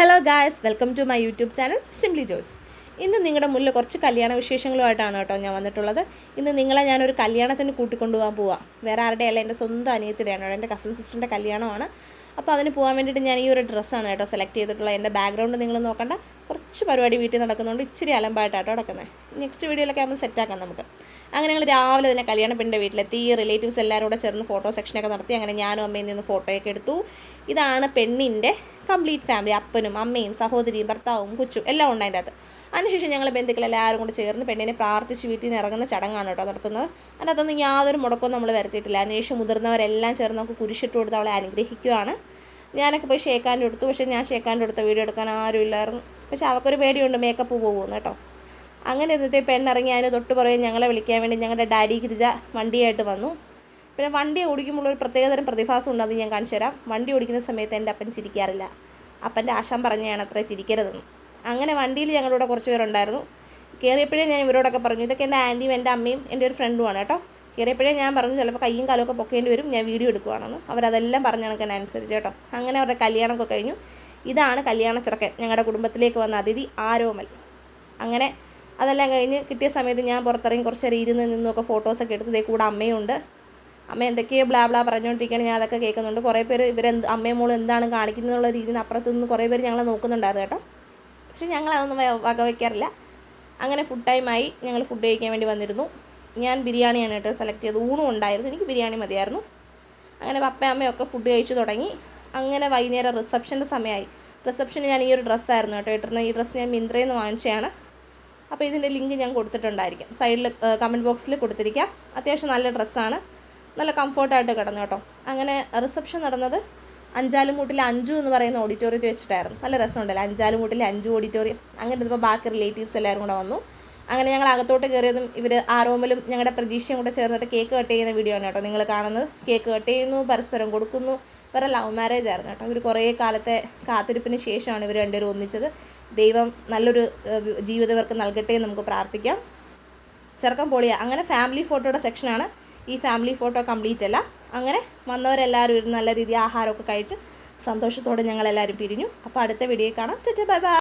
Hello guys, welcome to my YouTube channel Simply Joys. ഇന്ന് നിങ്ങളുടെ മുന്നിൽ കുറച്ച് കല്യാണ വിശേഷങ്ങളുമായിട്ടാണ് കേട്ടോ ഞാൻ വന്നിട്ടുള്ളത്. ഇന്ന് നിങ്ങളെ ഞാനൊരു കല്യാണത്തിന് കൂട്ടിക്കൊണ്ടുപോകാൻ പോവാം. വേറെ ആരുടെയല്ല, എൻ്റെ സ്വന്തം അനിയത്തിയുടെയാണ്, എൻ്റെ കസിൻ സിസ്റ്ററിൻ്റെ കല്യാണമാണ്. അപ്പോൾ അതിന് പോകാൻ വേണ്ടിയിട്ട് ഞാൻ ഈ ഒരു ഡ്രസ്സാണ് കേട്ടോ സെലക്ട് ചെയ്തിട്ടുള്ളത്. എൻ്റെ ബാക്ക്ഗ്രൗണ്ട് നിങ്ങൾ നോക്കണ്ട, കുറച്ച് പരിപാടി വീട്ടിൽ നടക്കുന്നുണ്ട്, ഇച്ചിരി അലമ്പായിട്ടാട്ടോ നടക്കുന്നത്. നെക്സ്റ്റ് വീഡിയോയിലൊക്കെ ആകുമ്പോൾ സെറ്റാക്കാം നമുക്ക്. അങ്ങനെ ഞങ്ങൾ രാവിലെ തന്നെ കല്യാണ പെണ്ണിൻ്റെ വീട്ടിലെത്തി. റിലേറ്റീവ്സ് എല്ലാവരും കൂടെ ചേർന്ന് ഫോട്ടോ സെക്ഷനൊക്കെ നടത്തി. അങ്ങനെ ഞാനും അമ്മയിൽ നിന്ന് ഫോട്ടോയൊക്കെ എടുത്തു. ഇതാണ് പെണ്ണിൻ്റെ കംപ്ലീറ്റ് ഫാമിലി, അപ്പനും അമ്മയും സഹോദരിയും ഭർത്താവും കൊച്ചും എല്ലാം ഉണ്ട് അതിൻ്റെ അകത്ത്. അതിനുശേഷം ഞങ്ങൾ ബന്ധുക്കളെല്ലാവരും കൂടെ ചേർന്ന് പെണ്ണിനെ പ്രാർത്ഥിച്ച് വീട്ടിൽ നിന്ന് ഇറങ്ങുന്ന ചടങ്ങാണ് കേട്ടോ നടത്തുന്നത്. അതിനകത്തൊന്നും യാതൊരു മുടക്കവും നമ്മൾ വരുത്തിയിട്ടില്ല. അതിനുശേഷം മുതിർന്നവരെല്ലാം ചേർന്ന് നമുക്ക് കുരിശിട്ട് കൊടുത്ത് അവളെ അനുഗ്രഹിക്കുകയാണ്. ഞാനൊക്കെ പോയി ഷേക്കാൻ്റെ എടുത്തു. പക്ഷേ ഞാൻ ഷേക്കാൻ്റെ എടുത്ത വീഡിയോ എടുക്കാൻ ആരും ഇല്ലായിരുന്നു. പക്ഷേ അവൾക്കൊരു പേടിയുണ്ട് മേക്കപ്പ് പോകുമെന്ന് കേട്ടോ. അങ്ങനെ ഇന്നത്തെ പെണ്ണിറങ്ങി അതിന് തൊട്ട് പറയും ഞങ്ങളെ വിളിക്കാൻ വേണ്ടി ഞങ്ങളുടെ ഡാഡി ഗിരിജ വണ്ടിയായിട്ട് വന്നു. പിന്നെ വണ്ടി ഓടിക്കുമ്പോൾ ഒരു പ്രത്യേകതരം പ്രതിഭാസം ഉണ്ട്, അത് ഞാൻ കാണിച്ചു തരാം. വണ്ടി ഓടിക്കുന്ന സമയത്ത് എൻ്റെ അപ്പൻ ചിരിക്കാറില്ല. അപ്പൻ്റെ ആശാൻ പറഞ്ഞാണ് അത്ര ചിരിക്കരുതെന്ന്. അങ്ങനെ വണ്ടിയിൽ ഞങ്ങളുടെ കുറച്ച് പേരുണ്ടായിരുന്നു. കയറിയപ്പോഴേ ഞാൻ ഇവരോടൊക്കെ പറഞ്ഞു, ഇതൊക്കെ എൻ്റെ ആൻറ്റിയും എൻ്റെ അമ്മയും എൻ്റെ ഒരു ഫ്രണ്ടുമാണ് കേട്ടോ. കയറിയപ്പോഴേ ഞാൻ പറഞ്ഞു ചിലപ്പോൾ കയ്യും കാലമൊക്കെ പൊക്കേണ്ടി വരും, ഞാൻ വീഡിയോ എടുക്കുവാണെന്ന്. അവരതെല്ലാം പറഞ്ഞ് കണക്കനുസരിച്ച് കേട്ടോ. അങ്ങനെ അവരുടെ കല്യാണമൊക്കെ കഴിഞ്ഞു. ഇതാണ് കല്യാണ ചെറുക്കൻ, ഞങ്ങളുടെ കുടുംബത്തിലേക്ക് വന്ന അതിഥി ആരോമൽ. അങ്ങനെ അതെല്ലാം കഴിഞ്ഞ് കിട്ടിയ സമയത്ത് ഞാൻ പുറത്തിറങ്ങി കുറച്ച് നേരം ഇരുന്ന് നിന്നൊക്കെ ഫോട്ടോസൊക്കെ എടുത്ത്. ഇതേ കൂടെ അമ്മയുണ്ട്. അമ്മ എന്തൊക്കെയോ ബ്ലാ ബ്ലാ പറഞ്ഞുകൊണ്ടിരിക്കുകയാണ്, ഞാൻ അതൊക്കെ കേൾക്കുന്നുണ്ട്. കുറേ പേര് അമ്മയും മോളും എന്താണ് കാണിക്കുന്നതെന്നുള്ള രീതിയിൽ അപ്പുറത്ത് നിന്ന് കുറേ പേര് ഞങ്ങളെ നോക്കുന്നുണ്ടായിരുന്നു കേട്ടോ. പക്ഷെ ഞങ്ങളതൊന്നും വകവയ്ക്കാറില്ല. അങ്ങനെ ഫുഡ് ടൈമായി. ഞങ്ങൾ ഫുഡ് കഴിക്കാൻ വേണ്ടി വന്നിരുന്നു. ഞാൻ ബിരിയാണിയാണ് കേട്ടോ സെലക്ട് ചെയ്തത്. ഊണും ഉണ്ടായിരുന്നു, എനിക്ക് ബിരിയാണി മതിയായിരുന്നു. അങ്ങനെ പപ്പയും അമ്മയൊക്കെ ഫുഡ് കഴിച്ച് തുടങ്ങി. അങ്ങനെ വൈകുന്നേരം റിസപ്ഷൻ്റെ സമയമായി. റിസപ്ഷന് ഞാൻ ഈ ഒരു ഡ്രസ്സായിരുന്നു കേട്ടോ ഇട്ടിരുന്നത്. ഈ ഡ്രസ്സ് ഞാൻ മിന്ത്രയിൽ നിന്ന് വാങ്ങിച്ചതാണ്. അപ്പോൾ ഇതിൻ്റെ ലിങ്ക് ഞാൻ കൊടുത്തിട്ടുണ്ടായിരിക്കും, സൈഡിൽ കമൻറ്റ് ബോക്സിൽ കൊടുത്തിരിക്കാം. അത്യാവശ്യം നല്ല ഡ്രസ്സാണ്, നല്ല കംഫർട്ടായിട്ട് കിടന്നു കേട്ടോ. അങ്ങനെ റിസപ്ഷൻ നടന്നത് അഞ്ചാലുമൂട്ടിലെ അഞ്ചു എന്ന് പറയുന്ന ഓഡിറ്റോറിയത്തിൽ വെച്ചിട്ടായിരുന്നു. നല്ല രസമുണ്ടല്ലോ, അഞ്ചാലുമൂട്ടിലെ അഞ്ചു ഓഡിറ്റോറിയം. അങ്ങനെ ഇരുന്നപ്പോൾ ബാക്കി റിലേറ്റീവ്സ് എല്ലാവരും കൂടെ വന്നു. അങ്ങനെ ഞങ്ങൾ അകത്തോട്ട് കയറിയതും ഇവർ ആരോമലും ഞങ്ങളുടെ പ്രതീക്ഷയും കൂടെ ചേർന്നിട്ട് കേക്ക് കട്ട് ചെയ്യുന്ന വീഡിയോ ആണ് കേട്ടോ നിങ്ങൾ കാണുന്നത്. കേക്ക് കട്ട് ചെയ്യുന്നു, പരസ്പരം കൊടുക്കുന്നു. വേറെ ലവ് മാരേജ് ആയിരുന്നു കേട്ടോ. ഇവർ കുറേ കാലത്തെ കാത്തിരിപ്പിന് ശേഷമാണ് ഇവർ രണ്ടുപേരും ഒന്നിച്ചത്. ദൈവം നല്ലൊരു ജീവിതം ഇവർക്ക് നൽകട്ടെ എന്ന് നമുക്ക് പ്രാർത്ഥിക്കാം. ചെറുക്കം പൊളിയാണ്. അങ്ങനെ ഫാമിലി ഫോട്ടോയുടെ സെക്ഷനാണ്. ഈ ഫാമിലി ഫോട്ടോ കംപ്ലീറ്റ് അല്ല. അങ്ങനെ വന്നവരെല്ലാവരും ഒരു നല്ല രീതിയിൽ ആഹാരമൊക്കെ കഴിച്ച് സന്തോഷത്തോടെ ഞങ്ങളെല്ലാവരും പിരിഞ്ഞു. അപ്പോൾ അടുത്ത വീഡിയോയിൽ കാണാം. Bye bye.